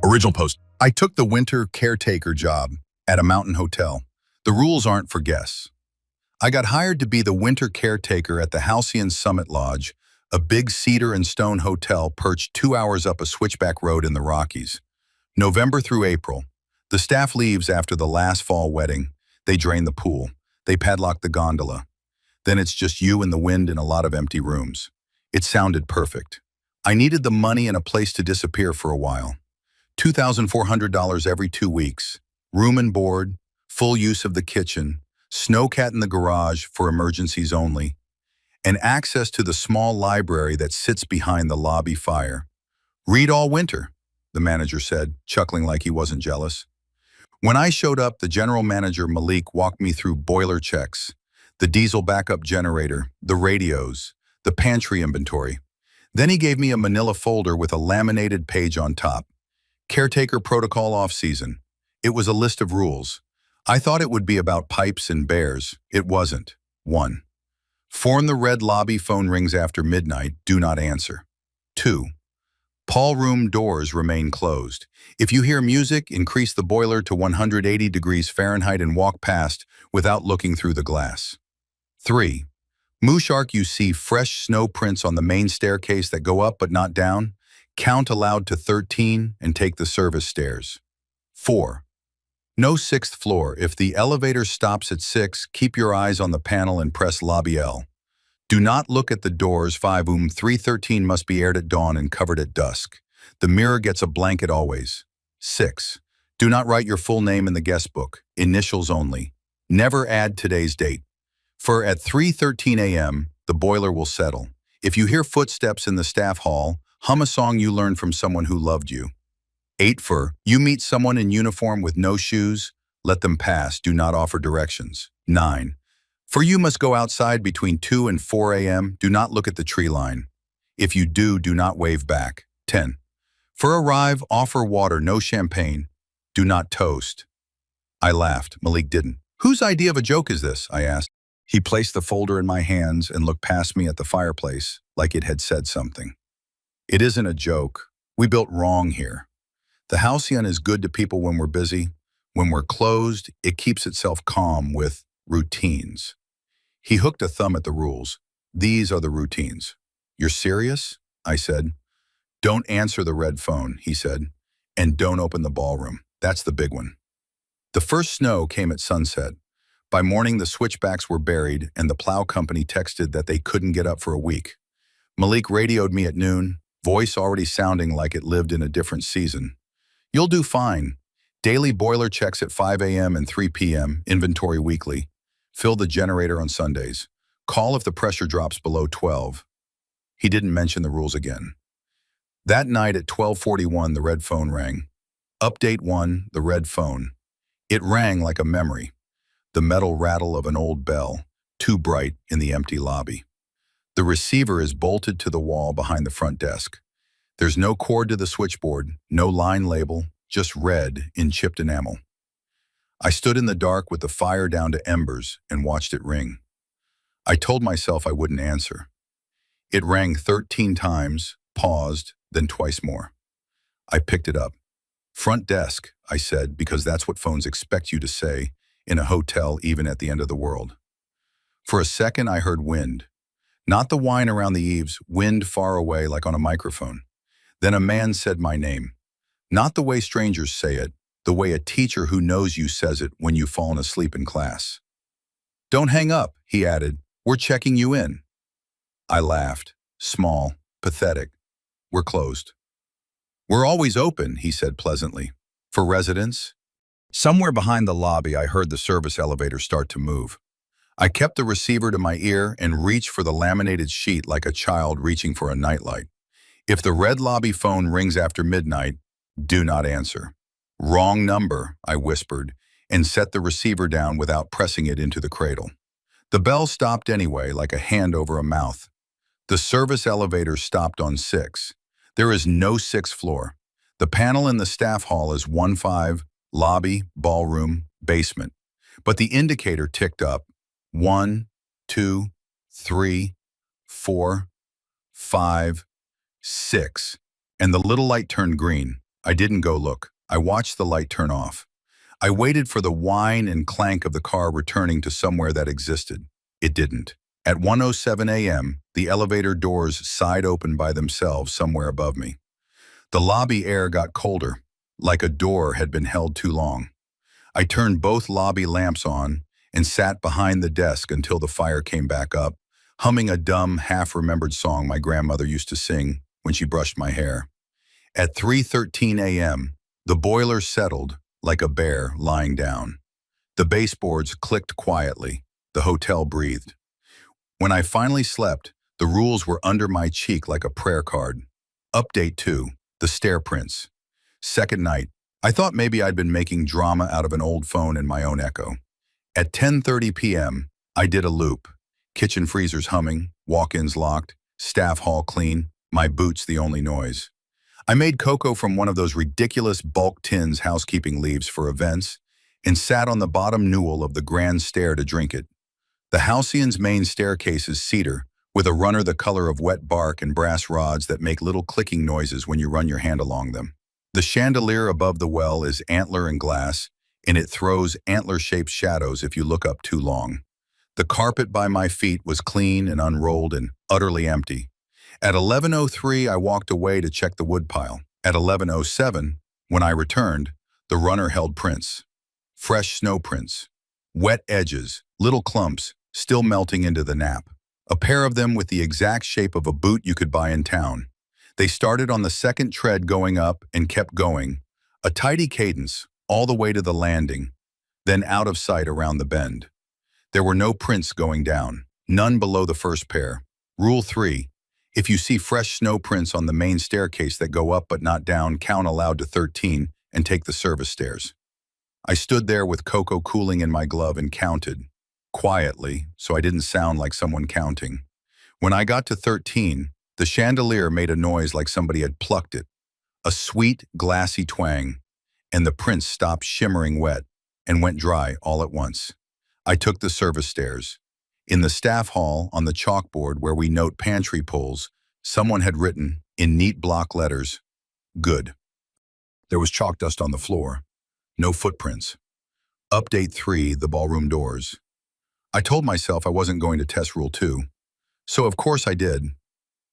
Original post. I took the winter caretaker job at a mountain hotel. The rules aren't for guests. I got hired to be the winter caretaker at the Halcyon Lodge, a big cedar and stone hotel perched 2 hours up a switchback road in the Rockies. November through April. The staff leaves after the last fall wedding. They drain the pool. They padlock the gondola. Then it's just you and the wind in a lot of empty rooms. It sounded perfect. I needed the money and a place to disappear for a while. $2,400 every 2 weeks. Room and board, full use of the kitchen, snowcat in the garage for emergencies only, and access to the small library that sits behind the lobby fire. Read all winter, the manager said, chuckling like he wasn't jealous. When I showed up, the general manager, Malik, walked me through boiler checks, the diesel backup generator, the radios, the pantry inventory. Then he gave me a manila folder with a laminated page on top. Caretaker protocol off-season. It was a list of rules. I thought it would be about pipes and bears. It wasn't. 1. Form the red lobby phone rings after midnight. Do not answer. 2. Ballroom doors remain closed. If you hear music, increase the boiler to 180 degrees Fahrenheit and walk past without looking through the glass. 3. Mushark, you see fresh snow prints on the main staircase that go up but not down. Count aloud to 13 and take the service stairs. 4. No 6th floor. If the elevator stops at 6, keep your eyes on the panel and press lobby L. Do not look at the doors. 5. 313 must be aired at dawn and covered at dusk. The mirror gets a blanket always. 6. Do not write your full name in the guest book. Initials only. Never add today's date. For at 3:13 a.m., the boiler will settle. If you hear footsteps in the staff hall, hum a song you learned from someone who loved you. 8. For you meet someone in uniform with no shoes, let them pass. Do not offer directions. 9. For you must go outside between 2 and 4 a.m. Do not look at the tree line. If you do, do not wave back. 10. For arrive, offer water, no champagne. Do not toast. I laughed. Malik didn't. Whose idea of a joke is this? I asked. He placed the folder in my hands and looked past me at the fireplace like it had said something. It isn't a joke. We built wrong here. The Halcyon is good to people when we're busy. When we're closed, it keeps itself calm with routines. He hooked a thumb at the rules. These are the routines. You're serious? I said. Don't answer the red phone, he said, and don't open the ballroom. That's the big one. The first snow came at sunset. By morning, the switchbacks were buried and the plow company texted that they couldn't get up for a week. Malik radioed me at noon, voice already sounding like it lived in a different season. You'll do fine. Daily boiler checks at 5 a.m. and 3 p.m., inventory weekly. Fill the generator on Sundays. Call if the pressure drops below 12. He didn't mention the rules again. That night at 12:41, the red phone rang. Update 1, the red phone. It rang like a memory. The metal rattle of an old bell, too bright in the empty lobby. The receiver is bolted to the wall behind the front desk. There's no cord to the switchboard, no line label, just red in chipped enamel. I stood in the dark with the fire down to embers and watched it ring. I told myself I wouldn't answer. It rang 13 times, paused, then twice more. I picked it up. Front desk, I said, because that's what phones expect you to say in a hotel even at the end of the world. For a second, I heard wind. Not the whine around the eaves, wind far away like on a microphone. Then a man said my name. Not the way strangers say it, the way a teacher who knows you says it when you've fallen asleep in class. Don't hang up, he added. We're checking you in. I laughed. Small, pathetic. We're closed. We're always open, he said pleasantly. For residents? Somewhere behind the lobby, I heard the service elevator start to move. I kept the receiver to my ear and reached for the laminated sheet like a child reaching for a nightlight. If the red lobby phone rings after midnight, do not answer. Wrong number, I whispered, and set the receiver down without pressing it into the cradle. The bell stopped anyway, like a hand over a mouth. The service elevator stopped on 6. There is no 6th floor. The panel in the staff hall is 1-5, lobby, ballroom, basement. But the indicator ticked up. 1, 2, 3, 4, 5, 6, and the little light turned green. I didn't go look. I watched the light turn off. I waited for the whine and clank of the car returning to somewhere that existed. It didn't. At 1:07 a.m., the elevator doors sighed open by themselves somewhere above me. The lobby air got colder, like a door had been held too long. I turned both lobby lamps on and sat behind the desk until the fire came back up, humming a dumb, half-remembered song my grandmother used to sing when she brushed my hair. At 3:13 a.m., the boiler settled like a bear lying down. The baseboards clicked quietly. The hotel breathed. When I finally slept, the rules were under my cheek like a prayer card. Update 2, the stair prints. Second night, I thought maybe I'd been making drama out of an old phone and my own echo. At 10:30 p.m., I did a loop. Kitchen freezers humming, walk-ins locked, staff hall clean, my boots the only noise. I made cocoa from one of those ridiculous bulk tins housekeeping leaves for events and sat on the bottom newel of the grand stair to drink it. The Halcyon's main staircase is cedar, with a runner the color of wet bark and brass rods that make little clicking noises when you run your hand along them. The chandelier above the well is antler and glass, and it throws antler-shaped shadows if you look up too long. The carpet by my feet was clean and unrolled and utterly empty. At 11:03, I walked away to check the woodpile. At 11:07, when I returned, the runner held prints. Fresh snow prints. Wet edges, little clumps, still melting into the nap. A pair of them with the exact shape of a boot you could buy in town. They started on the second tread going up and kept going, a tidy cadence, all the way to the landing, then out of sight around the bend. There were no prints going down, none below the first pair. Rule 3. If you see fresh snow prints on the main staircase that go up but not down, count aloud to 13 and take the service stairs. I stood there with cocoa cooling in my glove and counted, quietly, so I didn't sound like someone counting. When I got to 13, the chandelier made a noise like somebody had plucked it, a sweet, glassy twang, and the prints stopped shimmering wet and went dry all at once. I took the service stairs. In the staff hall, on the chalkboard where we note pantry pulls, someone had written, in neat block letters, "Good." There was chalk dust on the floor. No footprints. Update 3, the ballroom doors. I told myself I wasn't going to test Rule 2. So of course I did.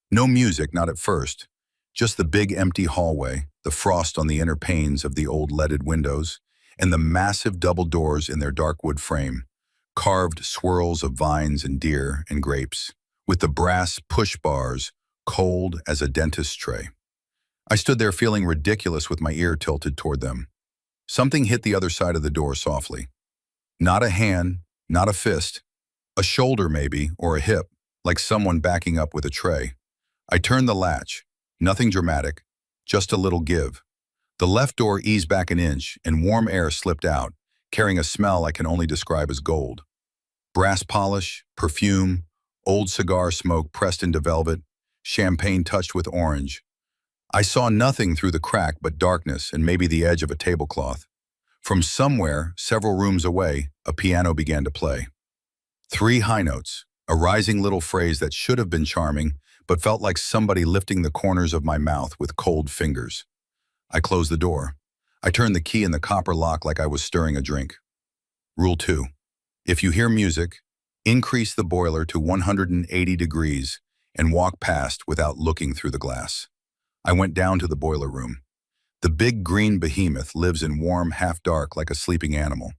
No music, not at first. Just the big empty hallway, the frost on the inner panes of the old leaded windows, and the massive double doors in their dark wood frame. Carved swirls of vines and deer and grapes, with the brass push bars cold as a dentist's tray. I stood there feeling ridiculous with my ear tilted toward them. Something hit the other side of the door softly. Not a hand, not a fist, a shoulder maybe, or a hip, like someone backing up with a tray. I turned the latch. Nothing dramatic, just a little give. The left door eased back an inch and warm air slipped out, carrying a smell I can only describe as gold. Brass polish, perfume, old cigar smoke pressed into velvet, champagne touched with orange. I saw nothing through the crack but darkness and maybe the edge of a tablecloth. From somewhere, several rooms away, a piano began to play. 3 high notes, a rising little phrase that should have been charming, but felt like somebody lifting the corners of my mouth with cold fingers. I closed the door. I turned the key in the copper lock like I was stirring a drink. Rule 2. If you hear music, increase the boiler to 180 degrees and walk past without looking through the glass. I went down to the boiler room. The big green behemoth lives in warm, half-dark like a sleeping animal.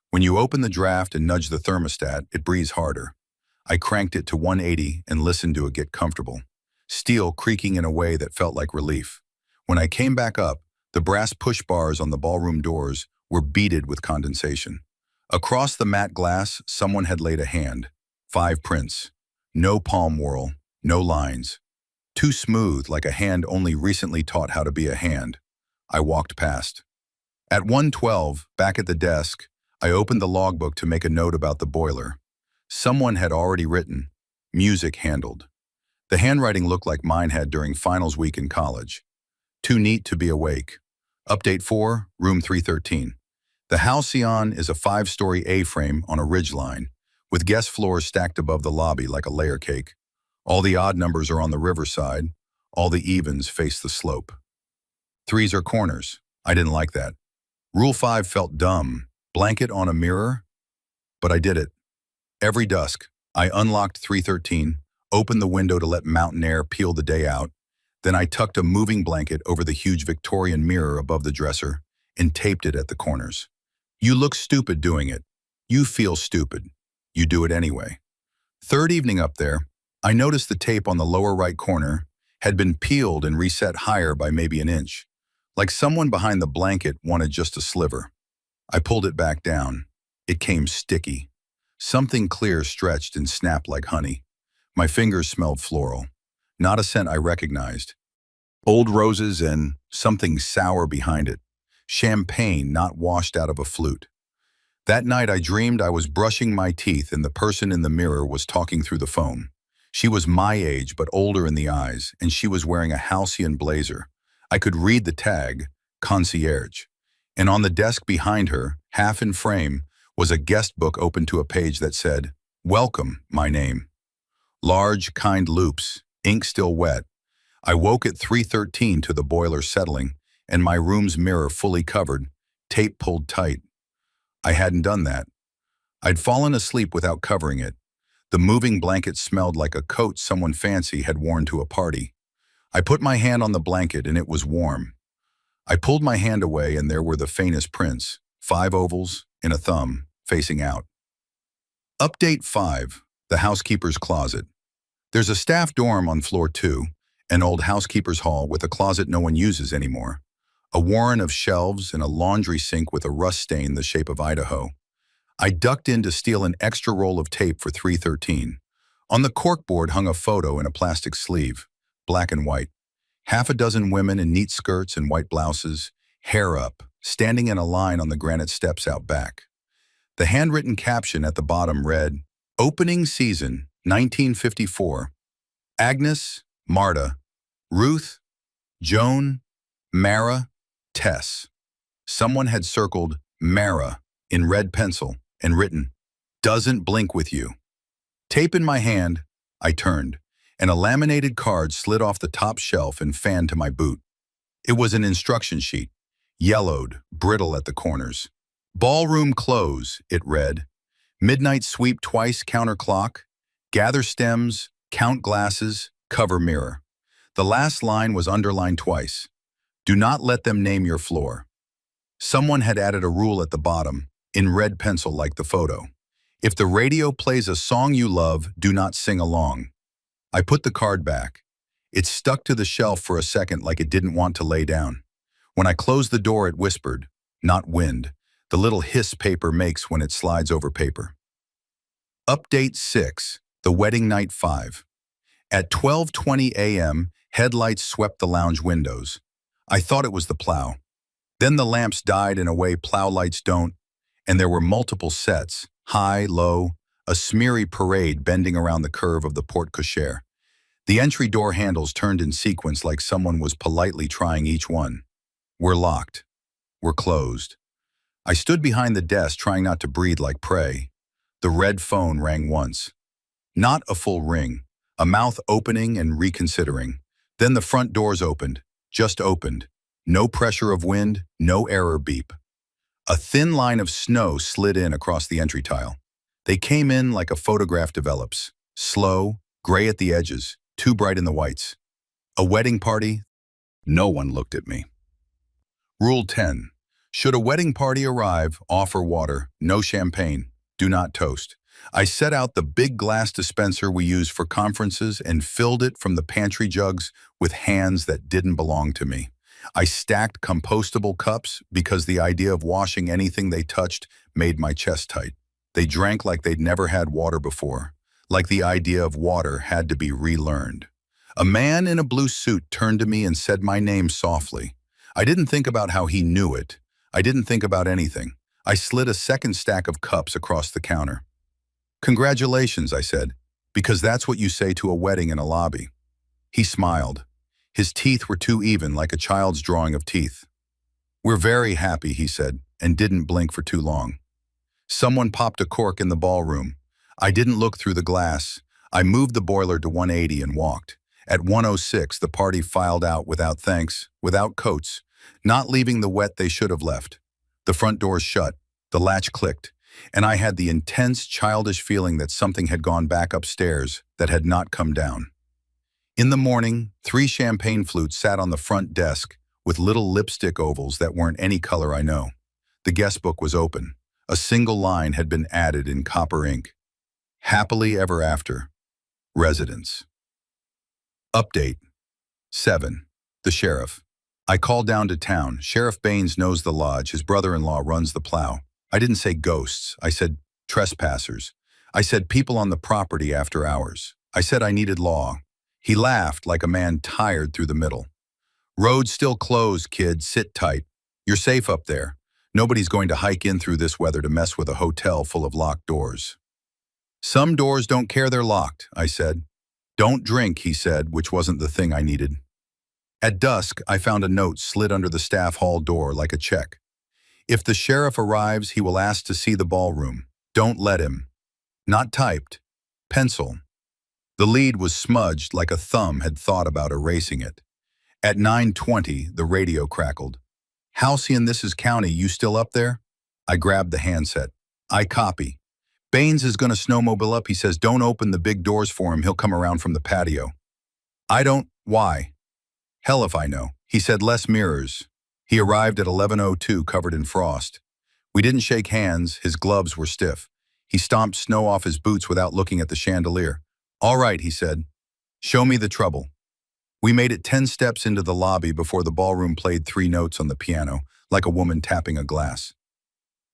When you open the draft and nudge the thermostat, it breathes harder. I cranked it to 180 and listened to it get comfortable, steel creaking in a way that felt like relief. When I came back up, the brass push bars on the ballroom doors were beaded with condensation. Across the matte glass, someone had laid a hand. 5 prints. No palm whorl, no lines. Too smooth, like a hand only recently taught how to be a hand. I walked past. At 1:12, back at the desk, I opened the logbook to make a note about the boiler. Someone had already written, "Music handled." The handwriting looked like mine had during finals week in college. Too neat to be awake. Update 4, room 313. The Halcyon is a 5-story A-frame on a ridgeline, with guest floors stacked above the lobby like a layer cake. All the odd numbers are on the riverside, all the evens face the slope. Threes are corners. I didn't like that. Rule 5 felt dumb. Blanket on a mirror? But I did it. Every dusk, I unlocked 313, opened the window to let mountain air peel the day out, then I tucked a moving blanket over the huge Victorian mirror above the dresser and taped it at the corners. You look stupid doing it. You feel stupid. You do it anyway. Third evening up there, I noticed the tape on the lower right corner had been peeled and reset higher by maybe an inch, like someone behind the blanket wanted just a sliver. I pulled it back down. It came sticky. Something clear stretched and snapped like honey. My fingers smelled floral. Not a scent I recognized. Old roses and something sour behind it. Champagne not washed out of a flute. That night I dreamed I was brushing my teeth and the person in the mirror was talking through the phone. She was my age but older in the eyes, and she was wearing a Halcyon blazer. I could read the tag, concierge. And on the desk behind her, half in frame, was a guest book open to a page that said, "Welcome, my name." Large, kind loops, ink still wet. I woke at 3:13 to the boiler settling, and my room's mirror fully covered, tape pulled tight. I hadn't done that. I'd fallen asleep without covering it. The moving blanket smelled like a coat someone fancy had worn to a party. I put my hand on the blanket and it was warm. I pulled my hand away and there were the faintest prints, 5 ovals and a thumb, facing out. Update 5, the housekeeper's closet. There's a staff dorm on floor 2, an old housekeeper's hall with a closet no one uses anymore. A warren of shelves and a laundry sink with a rust stain the shape of Idaho. I ducked in to steal an extra roll of tape for 313. On the corkboard hung a photo in a plastic sleeve, black and white. Half a dozen women in neat skirts and white blouses, hair up, standing in a line on the granite steps out back. The handwritten caption at the bottom read, "Opening Season, 1954. Agnes, Marta, Ruth, Joan, Mara, Tess." Someone had circled Mara in red pencil and written, "Doesn't blink with you." Tape in my hand, I turned, and a laminated card slid off the top shelf and fanned to my boot. It was an instruction sheet, yellowed, brittle at the corners. "Ballroom close," it read. "Midnight sweep twice counter clock. Gather stems, count glasses, cover mirror." The last line was underlined twice. "Do not let them name your floor." Someone had added a rule at the bottom, in red pencil like the photo. "If the radio plays a song you love, do not sing along." I put the card back. It stuck to the shelf for a second like it didn't want to lay down. When I closed the door, it whispered, not wind, the little hiss paper makes when it slides over paper. Update 6, the wedding night 5. At 12:20 a.m., headlights swept the lounge windows. I thought it was the plow. Then the lamps died in a way plow lights don't, and there were multiple sets, high, low, a smeary parade bending around the curve of the porte cochere. The entry door handles turned in sequence like someone was politely trying each one. We're locked. We're closed. I stood behind the desk trying not to breathe like prey. The red phone rang once. Not a full ring, a mouth opening and reconsidering. Then the front doors opened, just opened. No pressure of wind, no error beep. A thin line of snow slid in across the entry tile. They came in like a photograph develops, slow, gray at the edges, too bright in the whites. A wedding party? No one looked at me. Rule 10. Should a wedding party arrive, offer water, no champagne, do not toast. I set out the big glass dispenser we use for conferences and filled it from the pantry jugs with hands that didn't belong to me. I stacked compostable cups because the idea of washing anything they touched made my chest tight. They drank like they'd never had water before, like the idea of water had to be relearned. A man in a blue suit turned to me and said my name softly. I didn't think about how he knew it. I didn't think about anything. I slid a second stack of cups across the counter. "Congratulations," I said, "because that's what you say to a wedding in a lobby." He smiled. His teeth were too even, like a child's drawing of teeth. "We're very happy," he said, and didn't blink for too long. Someone popped a cork in the ballroom. I didn't look through the glass. I moved the boiler to 180 and walked. At 106, the party filed out without thanks, without coats, not leaving the wet they should have left. The front doors shut, the latch clicked, and I had the intense, childish feeling that something had gone back upstairs that had not come down. In the morning, 3 champagne flutes sat on the front desk with little lipstick ovals that weren't any color I know. The guest book was open. A single line had been added in copper ink. Happily ever after. Residence. Update. 7. The sheriff. I called down to town. Sheriff Baines knows the lodge. His brother-in-law runs the plow. I didn't say ghosts. I said trespassers. I said people on the property after hours. I said I needed law. He laughed like a man tired through the middle. Road's still closed, kid. Sit tight. You're safe up there. Nobody's going to hike in through this weather to mess with a hotel full of locked doors. Some doors don't care they're locked, I said. Don't drink, he said, which wasn't the thing I needed. At dusk, I found a note slid under the staff hall door like a check. If the sheriff arrives, he will ask to see the ballroom. Don't let him. Not typed. Pencil. The lead was smudged like a thumb had thought about erasing it. At 9:20, the radio crackled. Halcyon, this is County. You still up there? I grabbed the handset. I copy. Baines is going to snowmobile up. He says don't open the big doors for him. He'll come around from the patio. I don't. Why? Hell if I know. He said less mirrors. He arrived at 11:02 covered in frost. We didn't shake hands. His gloves were stiff. He stomped snow off his boots without looking at the chandelier. All right, he said. Show me the trouble. We made it 10 steps into the lobby before the ballroom played 3 notes on the piano, like a woman tapping a glass.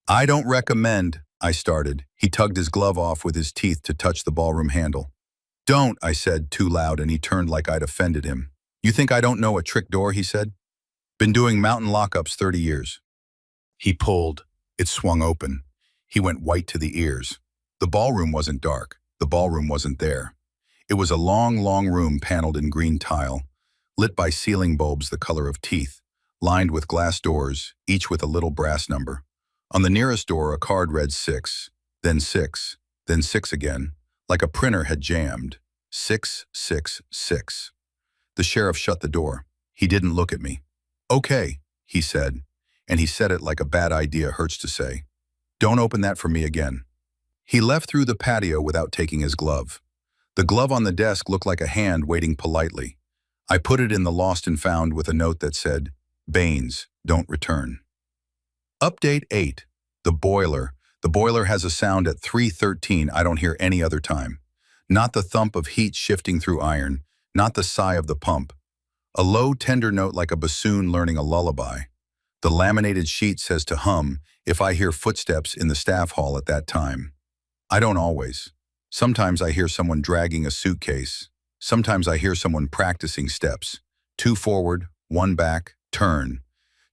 I don't recommend, I started. He tugged his glove off with his teeth to touch the ballroom handle. Don't, I said, too loud, and he turned like I'd offended him. You think I don't know a trick door, he said. Been doing mountain lockups 30 years. He pulled. It swung open. He went white to the ears. The ballroom wasn't dark. The ballroom wasn't there. It was a long, long room paneled in green tile, lit by ceiling bulbs the color of teeth, lined with glass doors, each with a little brass number. On the nearest door, a card read 6, then 6, then 6 again, like a printer had jammed. 666. The sheriff shut the door. He didn't look at me. Okay, he said, and he said it like a bad idea hurts to say. Don't open that for me again. He left through the patio without taking his glove. The glove on the desk looked like a hand waiting politely. I put it in the lost and found with a note that said, Baines, don't return. Update 8. The boiler. The boiler has a sound at 3:13 I don't hear any other time. Not the thump of heat shifting through iron, not the sigh of the pump. A low, tender note like a bassoon learning a lullaby. The laminated sheet says to hum if I hear footsteps in the staff hall at that time. I don't always. Sometimes I hear someone dragging a suitcase. Sometimes I hear someone practicing steps. 2 forward, 1 back, turn.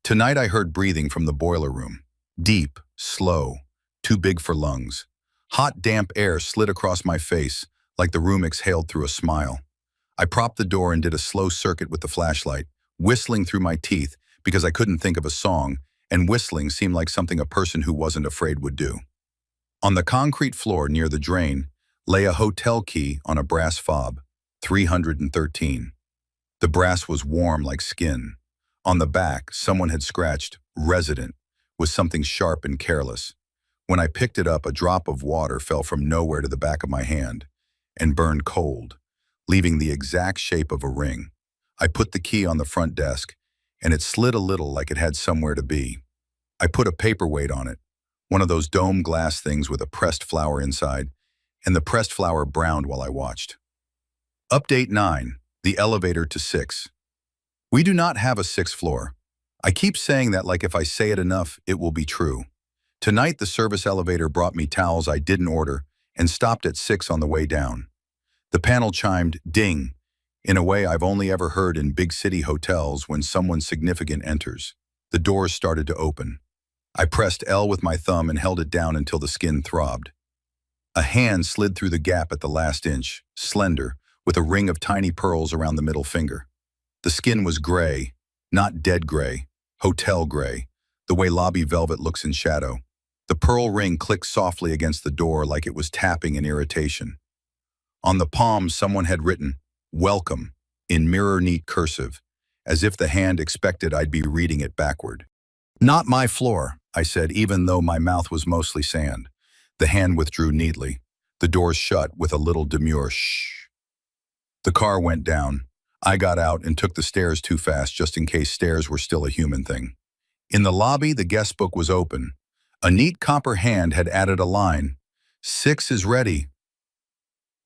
Tonight I heard breathing from the boiler room. Deep, slow, too big for lungs. Hot, damp air slid across my face like the room exhaled through a smile. I propped the door and did a slow circuit with the flashlight, whistling through my teeth because I couldn't think of a song, and whistling seemed like something a person who wasn't afraid would do. On the concrete floor near the drain lay a hotel key on a brass fob, 313. The brass was warm like skin. On the back, someone had scratched resident with something sharp and careless. When I picked it up, a drop of water fell from nowhere to the back of my hand and burned cold, leaving the exact shape of a ring. I put the key on the front desk, and it slid a little like it had somewhere to be. I put a paperweight on it, one of those dome glass things with a pressed flower inside, and the pressed flower browned while I watched. Update 9. The elevator to 6. We do not have a 6th floor. I keep saying that like if I say it enough, it will be true. Tonight, the service elevator brought me towels I didn't order and stopped at 6 on the way down. The panel chimed ding in a way I've only ever heard in big city hotels when someone significant enters. The doors started to open. I pressed L with my thumb and held it down until the skin throbbed. A hand slid through the gap at the last inch, slender, with a ring of tiny pearls around the middle finger. The skin was gray, not dead gray, hotel gray, the way lobby velvet looks in shadow. The pearl ring clicked softly against the door like it was tapping in irritation. On the palm, someone had written, "Welcome," in mirror-neat cursive, as if the hand expected I'd be reading it backward. "Not my floor," I said, even though my mouth was mostly sand. The hand withdrew neatly. The doors shut with a little demure shh. The car went down. I got out and took the stairs too fast just in case stairs were still a human thing. In the lobby, the guest book was open. A neat copper hand had added a line. "6 is ready."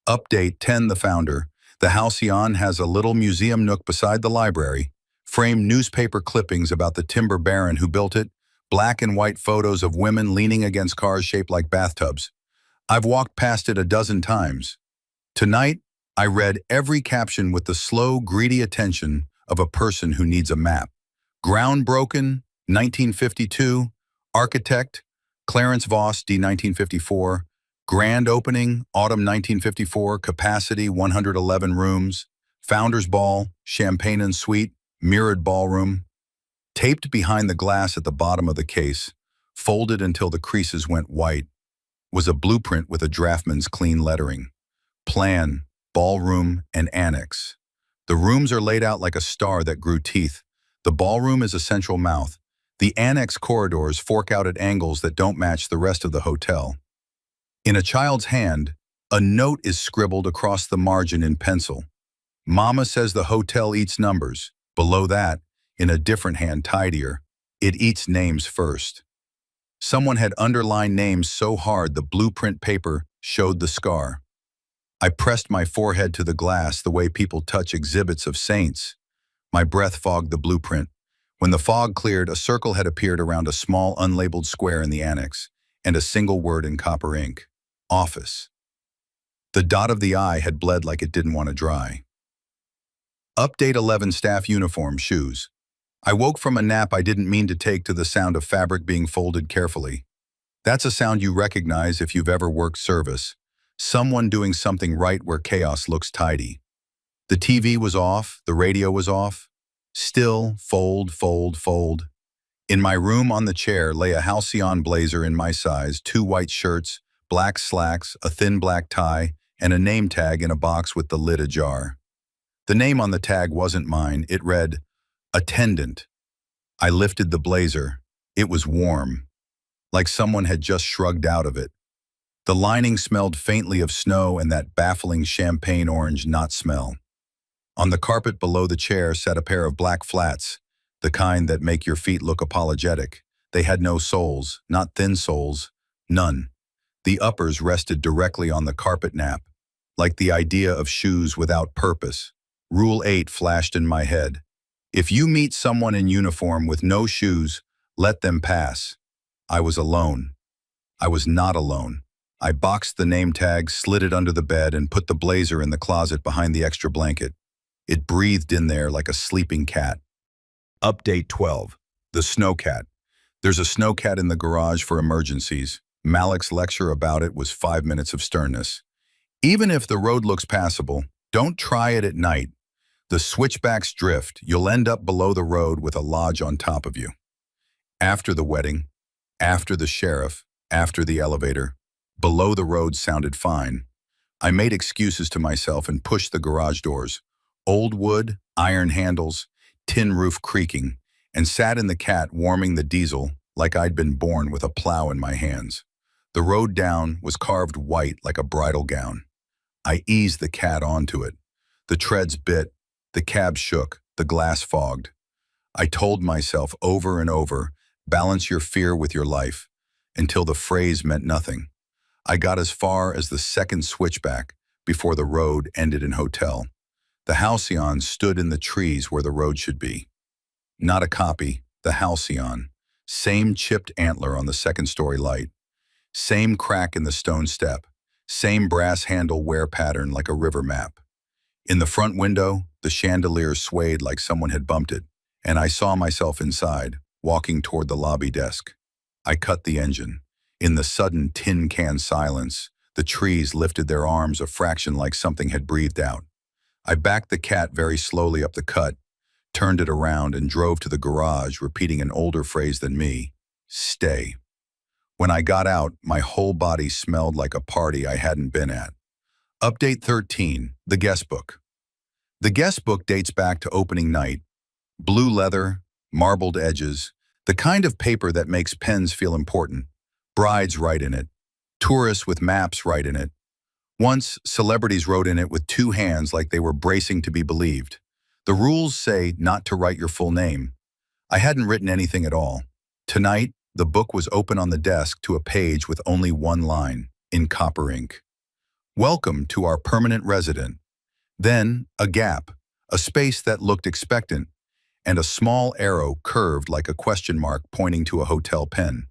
Update 10, the founder. The Halcyon has a little museum nook beside the library. Framed newspaper clippings about the timber baron who built it. Black and white photos of women leaning against cars shaped like bathtubs. I've walked past it a dozen times. Tonight, I read every caption with the slow, greedy attention of a person who needs a map. Groundbroken, 1952. Architect, Clarence Voss, D. 1954. Grand opening, autumn 1954. Capacity, 111 rooms. Founders Ball, champagne and suite, mirrored ballroom. Taped behind the glass at the bottom of the case, folded until the creases went white, was a blueprint with a draughtsman's clean lettering. Plan, ballroom, and annex. The rooms are laid out like a star that grew teeth. The ballroom is a central mouth. The annex corridors fork out at angles that don't match the rest of the hotel. In a child's hand, a note is scribbled across the margin in pencil. Mama says the hotel eats numbers. Below that, in a different hand tidier, it eats names first. Someone had underlined names so hard the blueprint paper showed the scar. I pressed my forehead to the glass the way people touch exhibits of saints. My breath fogged the blueprint. When the fog cleared, a circle had appeared around a small unlabeled square in the annex, and a single word in copper ink. Office. The dot of the I had bled like it didn't want to dry. Update 11, staff uniform, shoes. I woke from a nap I didn't mean to take to the sound of fabric being folded carefully. That's a sound you recognize if you've ever worked service. Someone doing something right where chaos looks tidy. The TV was off, the radio was off. Still, fold, fold, fold. In my room on the chair lay a Halcyon blazer in my size, 2 white shirts, black slacks, a thin black tie, and a name tag in a box with the lid ajar. The name on the tag wasn't mine. It read, Attendant. I lifted the blazer. It was warm, like someone had just shrugged out of it. The lining smelled faintly of snow and that baffling champagne orange knot smell. On the carpet below the chair sat a pair of black flats, the kind that make your feet look apologetic. They had no soles, not thin soles, none. The uppers rested directly on the carpet nap, like the idea of shoes without purpose. Rule 8 flashed in my head. If you meet someone in uniform with no shoes, let them pass. I was alone. I was not alone. I boxed the name tag, slid it under the bed, and put the blazer in the closet behind the extra blanket. It breathed in there like a sleeping cat. Update 12. The snowcat. There's a snowcat in the garage for emergencies. Malik's lecture about it was 5 minutes of sternness. Even if the road looks passable, don't try it at night. The switchbacks drift. You'll end up below the road with a lodge on top of you. After the wedding, after the sheriff, after the elevator, below the road sounded fine. I made excuses to myself and pushed the garage doors. Old wood, iron handles, tin roof creaking, and sat in the cat warming the diesel like I'd been born with a plow in my hands. The road down was carved white like a bridal gown. I eased the cat onto it. The treads bit, the cab shook, the glass fogged. I told myself over and over, balance your fear with your life, until the phrase meant nothing. I got as far as the second switchback before the road ended in hotel. The Halcyon stood in the trees where the road should be. Not a copy, the Halcyon. Same chipped antler on the second-story light. Same crack in the stone step. Same brass handle wear pattern like a river map. In the front window, the chandelier swayed like someone had bumped it, and I saw myself inside, walking toward the lobby desk. I cut the engine. In the sudden tin can silence, the trees lifted their arms a fraction like something had breathed out. I backed the cat very slowly up the cut, turned it around and drove to the garage, repeating an older phrase than me, stay. When I got out, my whole body smelled like a party I hadn't been at. Update 13, the guest book. The guest book dates back to opening night. Blue leather, marbled edges, the kind of paper that makes pens feel important. Brides write in it. Tourists with maps write in it. Once, celebrities wrote in it with two hands like they were bracing to be believed. The rules say not to write your full name. I hadn't written anything at all. Tonight, the book was open on the desk to a page with only one line, in copper ink. Welcome to our permanent resident. Then, a gap, a space that looked expectant, and a small arrow curved like a question mark pointing to a hotel pen.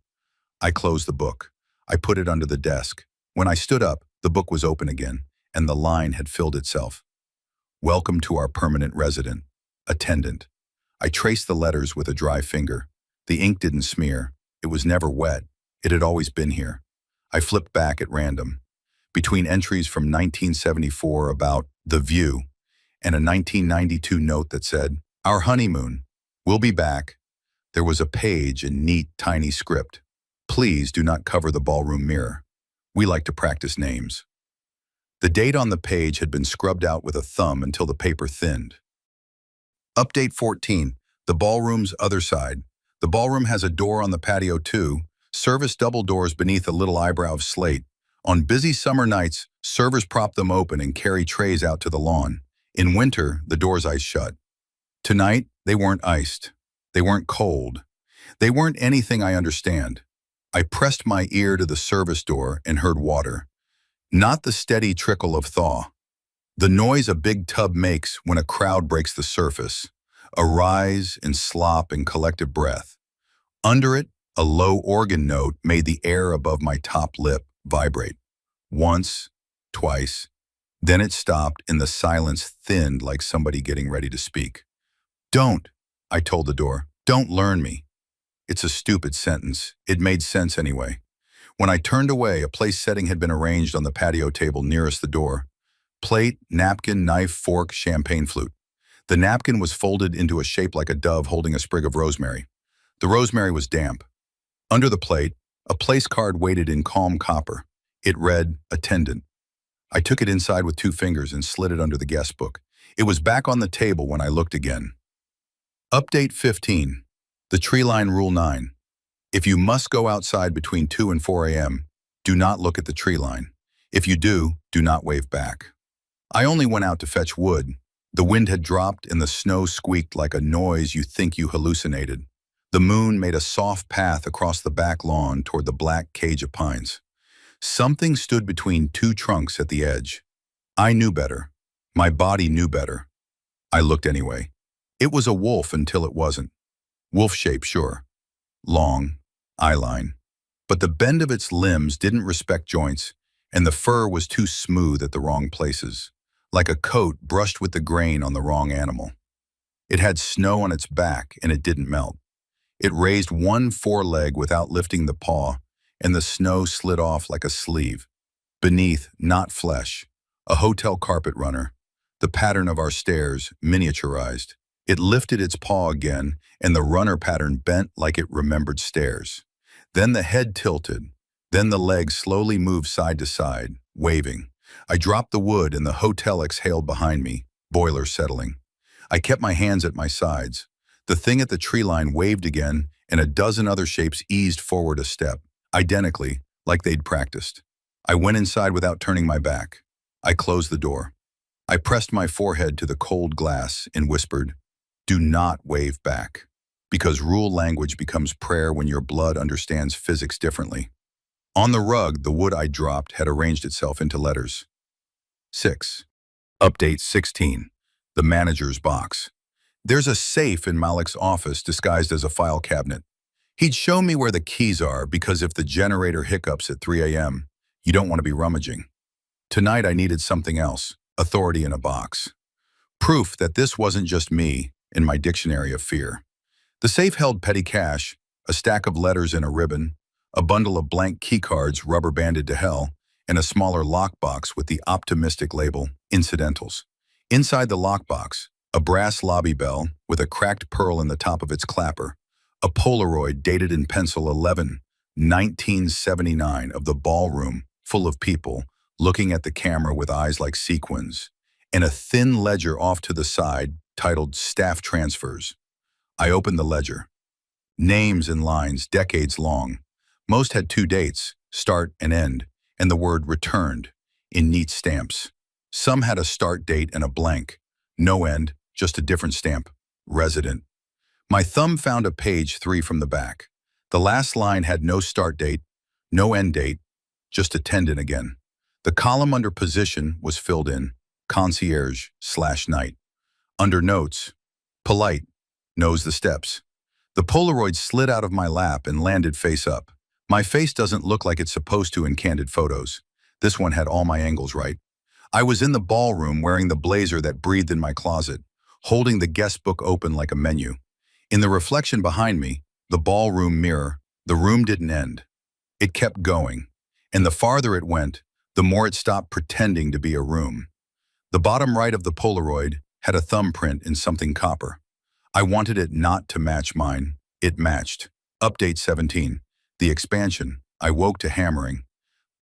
I closed the book. I put it under the desk. When I stood up, the book was open again, and the line had filled itself. Welcome to our permanent resident. Attendant. I traced the letters with a dry finger. The ink didn't smear. It was never wet. It had always been here. I flipped back at random. Between entries from 1974 about The View and a 1992 note that said, "Our honeymoon. We'll be back," there was a page in neat, tiny script. "Please do not cover the ballroom mirror. We like to practice names." The date on the page had been scrubbed out with a thumb until the paper thinned. Update 14. The ballroom's other side. The ballroom has a door on the patio too. Service double doors beneath a little eyebrow of slate. On busy summer nights, servers prop them open and carry trays out to the lawn. In winter, the doors ice shut. Tonight, they weren't iced. They weren't cold. They weren't anything I understand. I pressed my ear to the service door and heard water. Not the steady trickle of thaw. The noise a big tub makes when a crowd breaks the surface. A rise and slop and collective breath. Under it, a low organ note made the air above my top lip vibrate. Once, twice. Then it stopped and the silence thinned like somebody getting ready to speak. "Don't," I told the door. "Don't learn me." It's a stupid sentence. It made sense anyway. When I turned away, a place setting had been arranged on the patio table nearest the door. Plate, napkin, knife, fork, champagne flute. The napkin was folded into a shape like a dove holding a sprig of rosemary. The rosemary was damp. Under the plate, a place card waited in calm copper. It read, "Attendant." I took it inside with 2 fingers and slid it under the guest book. It was back on the table when I looked again. Update 15. The tree line rule 9. If you must go outside between 2 and 4 a.m., do not look at the tree line. If you do not wave back. I only went out to fetch wood. The wind had dropped and the snow squeaked like a noise you think you hallucinated. The moon made a soft path across the back lawn toward the black cage of pines. Something stood between 2 trunks at the edge. I knew better. My body knew better. I looked anyway. It was a wolf until it wasn't. Wolf shape, sure. Long, eyeline. But the bend of its limbs didn't respect joints, and the fur was too smooth at the wrong places, like a coat brushed with the grain on the wrong animal. It had snow on its back, and it didn't melt. It raised one foreleg without lifting the paw, and the snow slid off like a sleeve. Beneath, not flesh, a hotel carpet runner, the pattern of our stairs, miniaturized. It lifted its paw again, and the runner pattern bent like it remembered stairs. Then the head tilted. Then the legs slowly moved side to side, waving. I dropped the wood, and the hotel exhaled behind me, boiler settling. I kept my hands at my sides. The thing at the tree line waved again, and a dozen other shapes eased forward a step, identically, like they'd practiced. I went inside without turning my back. I closed the door. I pressed my forehead to the cold glass and whispered, "Do not wave back," because rule language becomes prayer when your blood understands physics differently. On the rug, the wood I dropped had arranged itself into letters. 6. Update 16. The manager's box. There's a safe in Malik's office disguised as a file cabinet. He'd show me where the keys are because if the generator hiccups at 3 a.m., you don't want to be rummaging. Tonight I needed something else, authority in a box. Proof that this wasn't just me in my dictionary of fear. The safe held petty cash, a stack of letters in a ribbon, a bundle of blank keycards rubber banded to hell, and a smaller lockbox with the optimistic label, Incidentals. Inside the lockbox, a brass lobby bell with a cracked pearl in the top of its clapper, a Polaroid dated in pencil 11/1979 of the ballroom full of people looking at the camera with eyes like sequins, and a thin ledger off to the side titled Staff Transfers. I opened the ledger. Names and lines, decades long. Most had two dates, start and end, and the word returned, in neat stamps. Some had a start date and a blank. No end, just a different stamp. Resident. My thumb found a page 3 from the back. The last line had no start date, no end date, just attendant again. The column under position was filled in, concierge/night. Under notes, polite, knows the steps. The Polaroid slid out of my lap and landed face up. My face doesn't look like it's supposed to in candid photos. This one had all my angles right. I was in the ballroom wearing the blazer that breathed in my closet, holding the guest book open like a menu. In the reflection behind me, the ballroom mirror, the room didn't end. It kept going, and the farther it went, the more it stopped pretending to be a room. The bottom right of the Polaroid had a thumbprint in something copper. I wanted it not to match mine. It matched. Update 17. The expansion. I woke to hammering.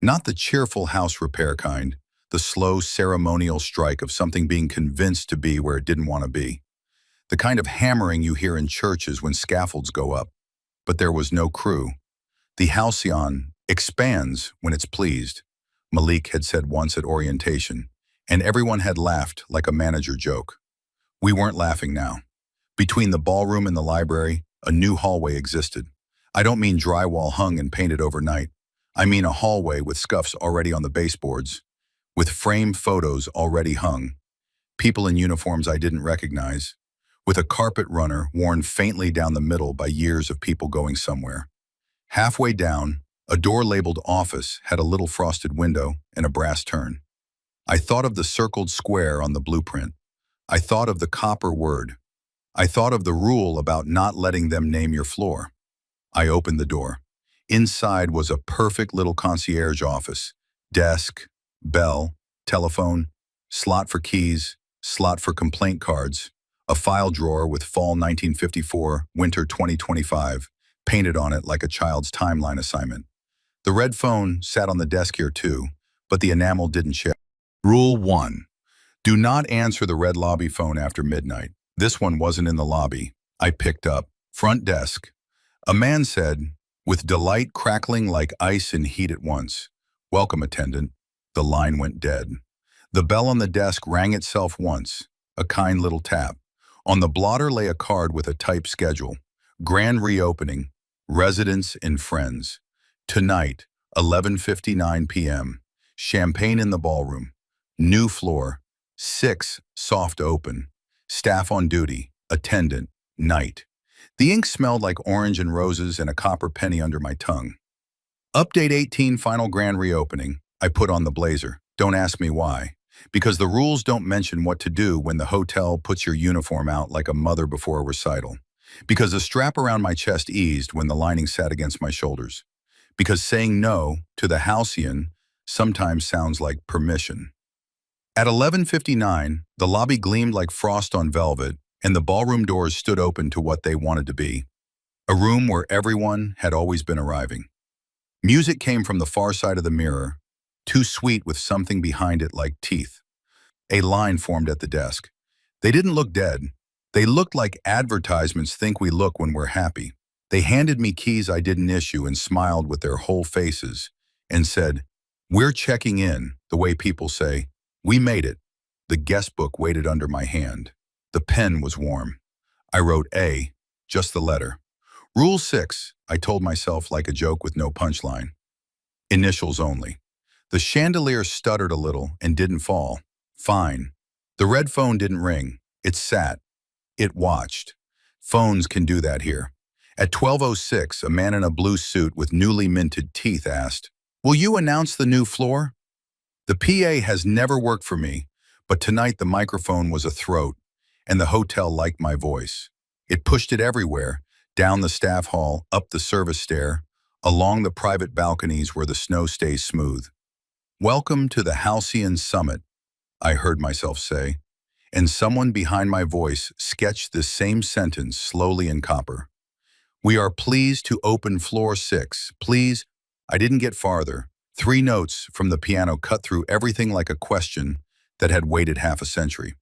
Not the cheerful house repair kind, the slow ceremonial strike of something being convinced to be where it didn't want to be. The kind of hammering you hear in churches when scaffolds go up. But there was no crew. The Halcyon expands when it's pleased, Malik had said once at orientation, and everyone had laughed like a manager joke. We weren't laughing now. Between the ballroom and the library, a new hallway existed. I don't mean drywall hung and painted overnight. I mean a hallway with scuffs already on the baseboards, with framed photos already hung, people in uniforms I didn't recognize, with a carpet runner worn faintly down the middle by years of people going somewhere. Halfway down, a door labeled office had a little frosted window and a brass turn. I thought of the circled square on the blueprint. I thought of the copper word. I thought of the rule about not letting them name your floor. I opened the door. Inside was a perfect little concierge office. Desk, bell, telephone, slot for keys, slot for complaint cards, a file drawer with fall 1954, winter 2025, painted on it like a child's timeline assignment. The red phone sat on the desk here too, but the enamel didn't show. Rule 1. Do not answer the red lobby phone after midnight. This one wasn't in the lobby. I picked up. Front desk. A man said, with delight crackling like ice and heat at once, "Welcome, attendant." The line went dead. The bell on the desk rang itself once, a kind little tap. On the blotter lay a card with a typed schedule. Grand reopening. Residents and friends. Tonight, 11:59 p.m. Champagne in the ballroom. New floor. 6, soft open. Staff on duty. Attendant. Night. The ink smelled like orange and roses and a copper penny under my tongue. Update 18, final grand reopening. I put on the blazer. Don't ask me why. Because the rules don't mention what to do when the hotel puts your uniform out like a mother before a recital. Because the strap around my chest eased when the lining sat against my shoulders. Because saying no to the Halcyon sometimes sounds like permission. At 11:59, the lobby gleamed like frost on velvet, and the ballroom doors stood open to what they wanted to be. A room where everyone had always been arriving. Music came from the far side of the mirror, too sweet with something behind it like teeth. A line formed at the desk. They didn't look dead. They looked like advertisements think we look when we're happy. They handed me keys I didn't issue and smiled with their whole faces and said, "We're checking in," the way people say. We made it. The guest book waited under my hand. The pen was warm. I wrote A, just the letter. Rule 6, I told myself like a joke with no punchline. Initials only. The chandelier stuttered a little and didn't fall. Fine. The red phone didn't ring. It sat. It watched. Phones can do that here. At 12:06, a man in a blue suit with newly minted teeth asked, "Will you announce the new floor?" The PA has never worked for me, but tonight the microphone was a throat, and the hotel liked my voice. It pushed it everywhere, down the staff hall, up the service stair, along the private balconies where the snow stays smooth. "Welcome to the Halcyon Summit," I heard myself say, and someone behind my voice sketched this same sentence slowly in copper. "We are pleased to open floor 6. Please." I didn't get farther. 3 notes from the piano cut through everything like a question that had waited half a century.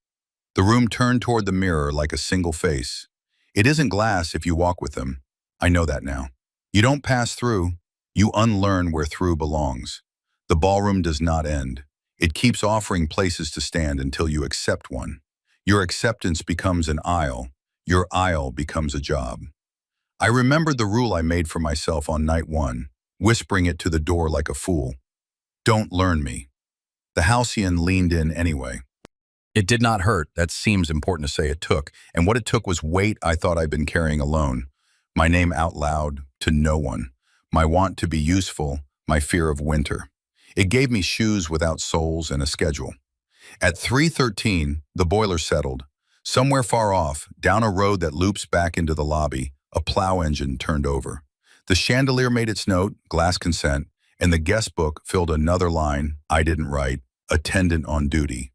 The room turned toward the mirror like a single face. It isn't glass if you walk with them. I know that now. You don't pass through, you unlearn where through belongs. The ballroom does not end. It keeps offering places to stand until you accept one. Your acceptance becomes an aisle. Your aisle becomes a job. I remembered the rule I made for myself on night one, whispering it to the door like a fool. Don't learn me. The Halcyon leaned in anyway. It did not hurt, that seems important to say it took, and what it took was weight I thought I'd been carrying alone. My name out loud, to no one. My want to be useful, my fear of winter. It gave me shoes without soles and a schedule. At 3:13, the boiler settled. Somewhere far off, down a road that loops back into the lobby, a plow engine turned over. The chandelier made its note, glass consent, and the guest book filled another line I didn't write, attendant on duty.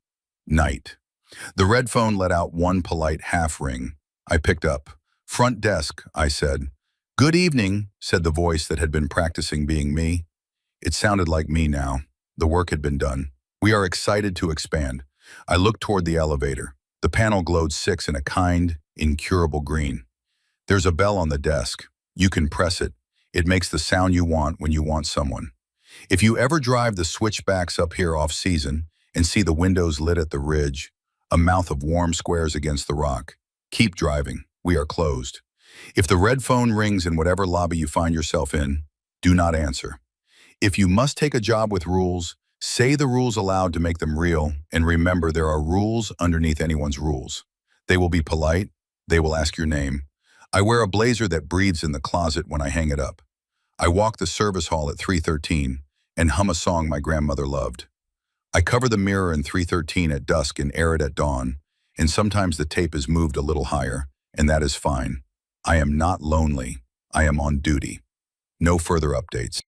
Night. The red phone let out one polite half ring. I picked up. Front desk, I said. Good evening, said the voice that had been practicing being me. It sounded like me now. The work had been done. We are excited to expand. I looked toward the elevator. The panel glowed 6 in a kind, incurable green. There's a bell on the desk. You can press it. It makes the sound you want when you want someone. If you ever drive the switchbacks up here off-season and see the windows lit at the ridge, a mouth of warm squares against the rock, keep driving. We are closed. If the red phone rings in whatever lobby you find yourself in, do not answer. If you must take a job with rules, say the rules aloud to make them real, and remember there are rules underneath anyone's rules. They will be polite. They will ask your name. I wear a blazer that breathes in the closet when I hang it up. I walk the service hall at 3:13 and hum a song my grandmother loved. I cover the mirror in 3:13 at dusk and air it at dawn, and sometimes the tape is moved a little higher, and that is fine. I am not lonely. I am on duty. No further updates.